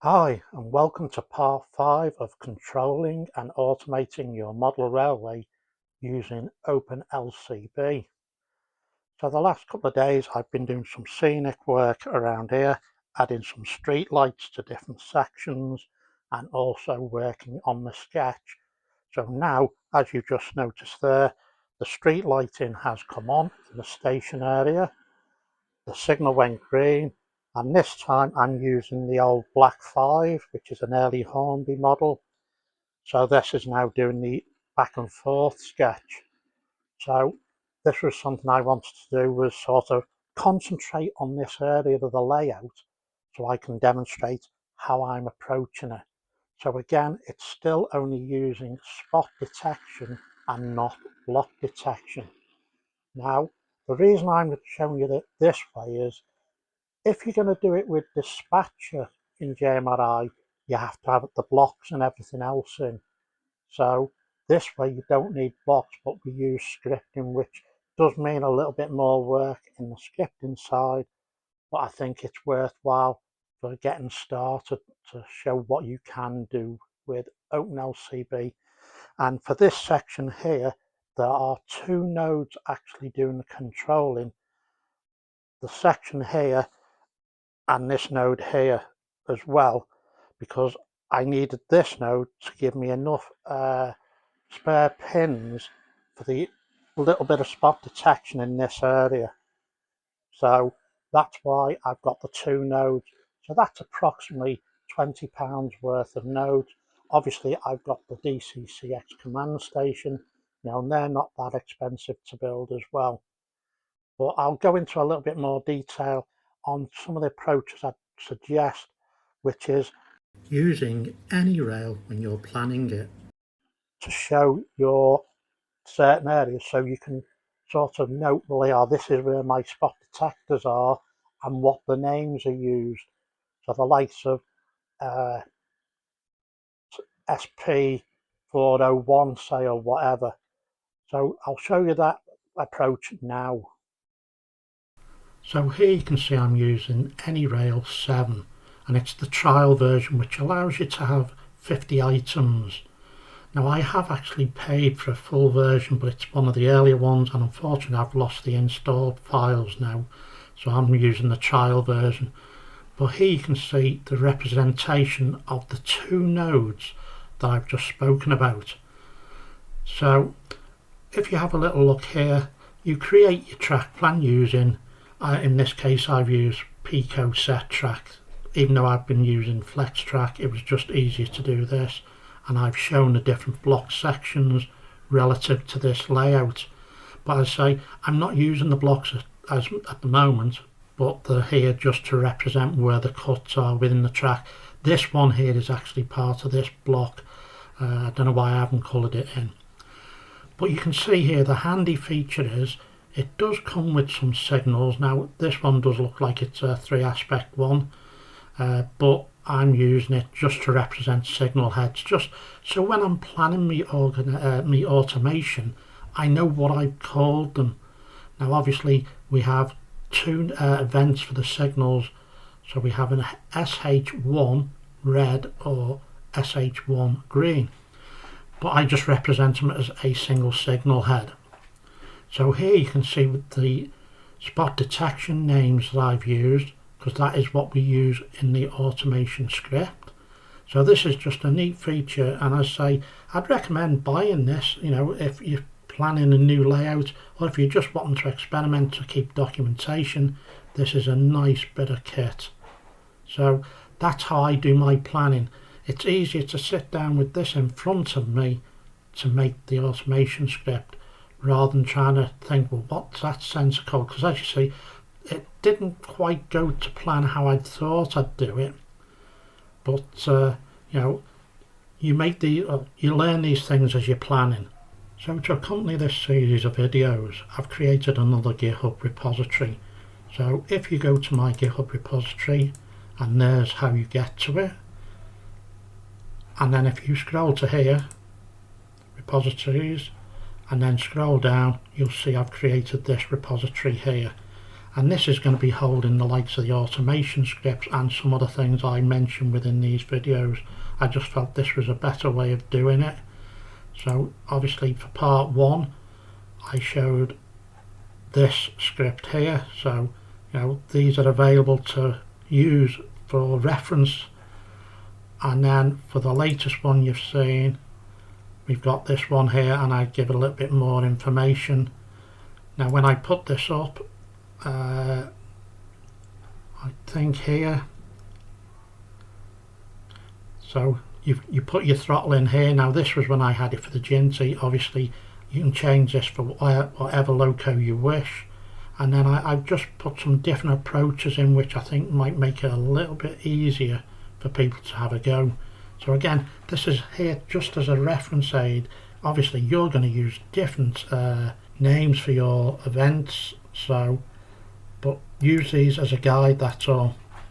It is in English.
Hi, and welcome to part 5 of controlling and automating your model railway using OpenLCB. So the last couple of days I've been doing some scenic work around here, adding some street lights to different sections and also working on the sketch. So now, as you just noticed there, the street lighting has come on in the station area. The signal went green, and this time I'm using the old Black 5, which is an early Hornby model. So this is now doing the back and forth sketch. So this was something I wanted to do, was sort of concentrate on this area of the layout so I can demonstrate how I'm approaching it. So again, it's still only using spot detection and not block detection. Now, the reason I'm showing you it this way is if you're going to do it with dispatcher in JMRI, you have to have the blocks and everything else in. So this way you don't need blocks, but we use scripting, which does mean a little bit more work in the scripting side, but I think it's worthwhile for getting started to show what you can do with OpenLCB. And for this section here, there are two nodes actually doing the controlling. The section here and this node here as well, because I needed this node to give me enough spare pins for the little bit of spot detection in this area. So that's why I've got the two nodes. So that's approximately £20 worth of nodes. Obviously I've got the DCC-EX command station, and they're not that expensive to build as well. But I'll go into a little bit more detail on some of the approaches I'd suggest, which is using Anyrail when you're planning it to show your certain areas, so you can sort of note, well, this is where my spot detectors are and what the names are used. So the likes of SP401, say, or whatever. So I'll show you that approach now. So here you can see I'm using Anyrail 7, and it's the trial version, which allows you to have 50 items. Now I have actually paid for a full version, but it's one of the earlier ones, and unfortunately I've lost the installed files now, so I'm using the trial version. But here you can see the representation of the two nodes that I've just spoken about. So if you have a little look here, you create your track plan using, in this case I've used Pico set track. Even though I've been using flex track, it was just easier to do this, and I've shown the different block sections relative to this layout. But as I say, I'm not using the blocks at the moment, but they're here just to represent where the cuts are within the track. This one here is actually part of this block. I don't know why I haven't coloured it in. But you can see here the handy feature is it does come with some signals. Now this one does look like it's a 3-aspect one, but I'm using it just to represent signal heads, just so when I'm planning me automation, I know what I've called them. Now obviously we have two events for the signals, so we have an SH1 red or SH1 green, but I just represent them as a single signal head. So here you can see with the spot detection names that I've used, because that is what we use in the automation script. So this is just a neat feature, and as I say, I'd recommend buying this, if you're planning a new layout, or if you're just wanting to experiment to keep documentation. This is a nice bit of kit. So that's how I do my planning. It's easier to sit down with this in front of me to make the automation script, rather than trying to think, well, what's that sensor code? Because as you see, it didn't quite go to plan how I thought I'd do it. But you learn these things as you're planning. So to accompany this series of videos, I've created another GitHub repository. So if you go to my GitHub repository, and there's how you get to it, and then if you scroll to here, repositories, and then scroll down, you'll see I've created this repository here. and this is going to be holding the likes of the automation scripts and some other things I mentioned within these videos. I just felt this was a better way of doing it. So obviously for part 1 I showed this script here, so these are available to use for reference. And then for the latest one you've seen, we've got this one here, and I give it a little bit more information. Now when I put this up, I think here, so you put your throttle in here. Now this was when I had it for the Ginty. Obviously you can change this for whatever loco you wish, and then I've just put some different approaches in which I think might make it a little bit easier for people to have a go. So again, this is here just as a reference aid. Obviously you're going to use different names for your events, but use these as a guide, that's all.